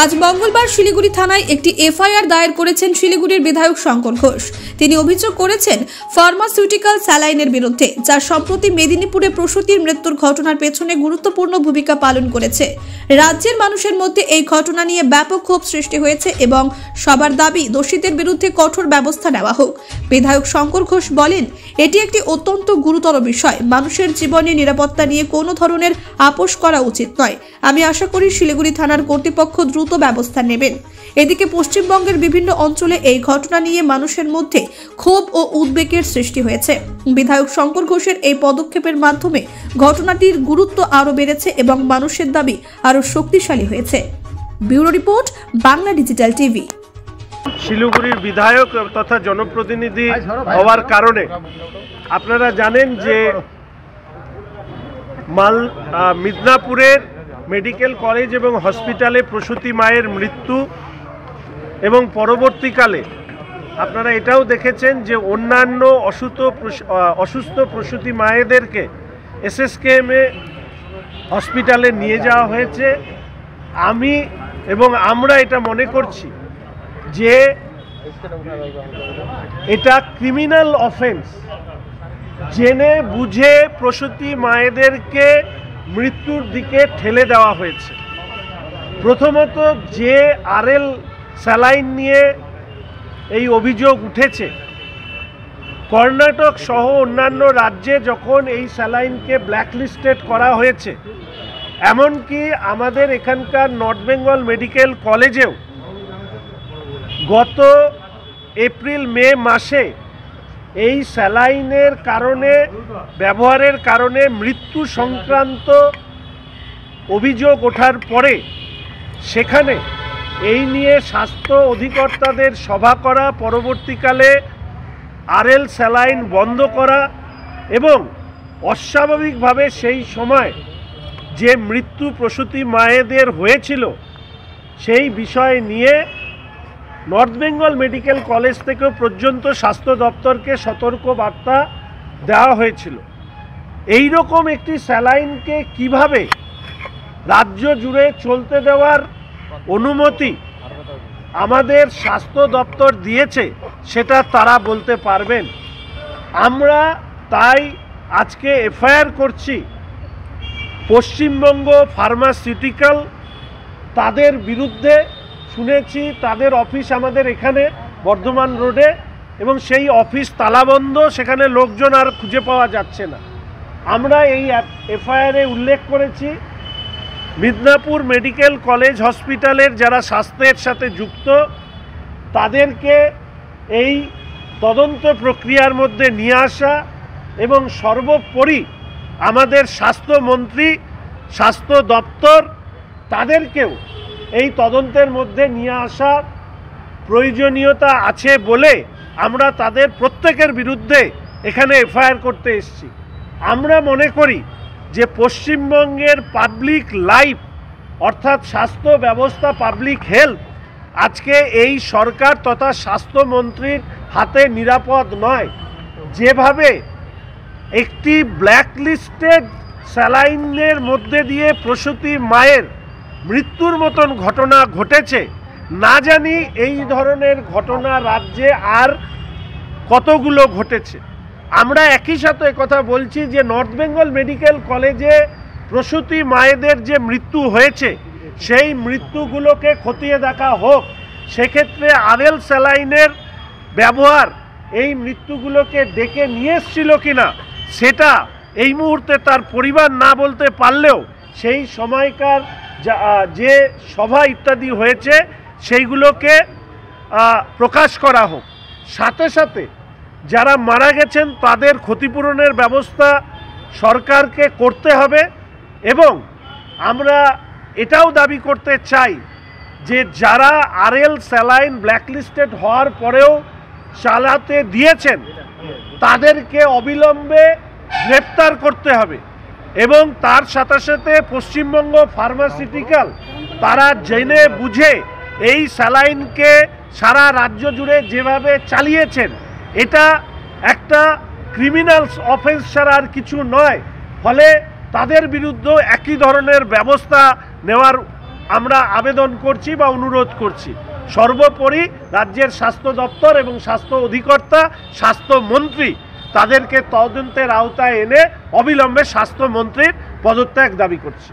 আজ মঙ্গলবার শিলিগুড়ি থানায় একটি এফআইআর দায়ের করেছেন শিলিগুড়ির বিধায়ক শঙ্কর ঘোষ। তিনি অভিযোগ করেছেন ফার্মাসিউটিক্যাল স্যালাইনের বিরুদ্ধে, যা সম্প্রতি মেদিনীপুরে প্রসূতির মৃত্যুর ঘটনার পেছনে গুরুত্বপূর্ণ ভূমিকা পালন করেছে। রাজ্যের মানুষের মধ্যে এই ঘটনা নিয়ে ব্যাপক ক্ষোভ সৃষ্টি হয়েছে এবং সবার দাবি দোষীদের বিরুদ্ধে কঠোর ব্যবস্থা নেওয়া হোক। বিধায়ক শঙ্কর ঘোষ বলেন, এটি একটি অত্যন্ত গুরুতর বিষয়। মানুষের জীবনের নিরাপত্তা নিয়ে কোনো ধরনের আপোষ করা উচিত নয়। আমি আশা করি শিলিগুড়ি থানার কর্তৃপক্ষ দ্রুত ব্যবস্থা নেবেন। এদিকে পশ্চিমবঙ্গের বিভিন্ন অঞ্চলে এই ঘটনা নিয়ে মানুষের মধ্যে ক্ষোভ ও উদ্বেগের সৃষ্টি হয়েছে। বিধায়ক শঙ্কর ঘোষের এই পদক্ষেপের মাধ্যমে ঘটনাটির গুরুত্ব আরও বেড়েছে এবং মানুষের দাবি আরও শক্তিশালী হয়েছে। Bureau report, Bangla digital TV. শিলিগুড়ির বিধায়ক তথা জনপ্রতিনিধি হওয়ার কারণে আপনারা জানেন যে মিদনাপুরের মেডিকেল কলেজ এবং হসপিটালে প্রসূতি মায়ের মৃত্যু এবং পরবর্তীকালে আপনারা এটাও দেখেছেন যে অন্যান্য অসুস্থ প্রসূতি মায়েদেরকে এসএসকেএমে হসপিটালে নিয়ে যাওয়া হয়েছে। আমরা এটা মনে করছি যে এটা ক্রিমিনাল অফেন্স। জেনে বুঝে প্রসূতি মায়েদেরকে মৃত্যুর দিকে ঠেলে দেওয়া হয়েছে। প্রথমত, যে আরএল স্যালাইন নিয়ে এই অভিযোগ উঠেছে, কর্ণাটক সহ অন্যান্য রাজ্যে যখন এই স্যালাইনকে ব্ল্যাকলিস্টেড করা হয়েছে, এমনকি আমাদের এখানকার নর্থ বেঙ্গল মেডিকেল কলেজেও গত এপ্রিল মে মাসে এই স্যালাইনের কারণে ব্যবহারের কারণে মৃত্যু সংক্রান্ত অভিযোগ ওঠার পরে সেখানে এই নিয়ে স্বাস্থ্য অধিকর্তাদের সভা করা, পরবর্তীকালে আরএল স্যালাইন বন্ধ করা এবং অস্বাভাবিকভাবে সেই সময় যে মৃত্যু প্রসূতি মায়েদের হয়েছিল সেই বিষয় নিয়ে নর্থ বেঙ্গল মেডিকেল কলেজ থেকেও পর্যন্ত স্বাস্থ্য দপ্তরকে সতর্ক বার্তা দেওয়া হয়েছিল। এই রকম একটি স্যালাইনকে কিভাবে রাজ্য জুড়ে চলতে দেওয়ার অনুমতি আমাদের স্বাস্থ্য দপ্তর দিয়েছে সেটা তারা বলতে পারবেন। আমরা তাই আজকে এফআইআর করছি পশ্চিমবঙ্গ ফার্মাসিউটিক্যাল, তাদের বিরুদ্ধে। শুনেছি তাদের অফিস আমাদের এখানে বর্ধমান রোডে এবং সেই অফিস তালাবন্ধ, সেখানে লোকজন আর খুঁজে পাওয়া যাচ্ছে না। আমরা এই এফআইআরে উল্লেখ করেছি মিদনাপুর মেডিকেল কলেজ হসপিটালের যারা স্বাস্থ্যের সাথে যুক্ত তাদেরকে এই তদন্ত প্রক্রিয়ার মধ্যে নিয়ে আসা এবং সর্বোপরি আমাদের স্বাস্থ্যমন্ত্রী, স্বাস্থ্য দপ্তর তাদেরকেও এই তদন্তের মধ্যে নিয়ে আসার প্রয়োজনীয়তা আছে বলে আমরা তাদের প্রত্যেকের বিরুদ্ধে এখানে এফআইআর করতে এসেছি। আমরা মনে করি যে পশ্চিমবঙ্গের পাবলিক লাইফ অর্থাৎ স্বাস্থ্য ব্যবস্থা, পাবলিক হেলথ আজকে এই সরকার তথা স্বাস্থ্যমন্ত্রীর হাতে নিরাপদ নয়। যেভাবে একটি ব্ল্যাকলিস্টেড স্যালাইনের মধ্যে দিয়ে প্রসূতি মায়ের মৃত্যুর মতন ঘটনা ঘটেছে, না জানি এই ধরনের ঘটনা রাজ্যে আর কতগুলো ঘটেছে। আমরা একই সাথে কথা বলছি যে নর্থ বেঙ্গল মেডিকেল কলেজে প্রসূতি মায়েদের যে মৃত্যু হয়েছে সেই মৃত্যুগুলোকে খতিয়ে দেখা হোক। সেক্ষেত্রে আরএল স্যালাইনের ব্যবহার এই মৃত্যুগুলোকে ডেকে নিয়ে এসেছিল কিনা সেটা এই মুহূর্তে তার পরিবার না বলতে পারলেও সেই সময়কার যে সভা ইত্যাদি হয়েছে সেইগুলোকে প্রকাশ করা হোক। সাথে সাথে যারা মারা গেছেন তাদের ক্ষতিপূরণের ব্যবস্থা সরকারকে করতে হবে এবং আমরা এটাও দাবি করতে চাই যে যারা আরএল স্যালাইন ব্ল্যাকলিস্টেড হওয়ার পরেও চালাতে দিয়েছেন তাদেরকে অবিলম্বে গ্রেপ্তার করতে হবে এবং তার সাথে সাথে পশ্চিমবঙ্গ ফার্মাসিউটিক্যাল তারা জেনে বুঝে এই স্যালাইনকে সারা রাজ্য জুড়ে যেভাবে চালিয়েছেন এটা একটা ক্রিমিনাল অফেন্স ছাড়া আর কিছু নয়। ফলে তাদের বিরুদ্ধে একই ধরনের ব্যবস্থা নেওয়ার আমরা আবেদন করছি বা অনুরোধ করছি। সর্বোপরি রাজ্যের স্বাস্থ্য দপ্তর এবং স্বাস্থ্য অধিকর্তা, স্বাস্থ্যমন্ত্রী তাদেরকে তদন্তের আওতায় এনে অবিলম্বে স্বাস্থ্যমন্ত্রীর পদত্যাগ দাবি করছি।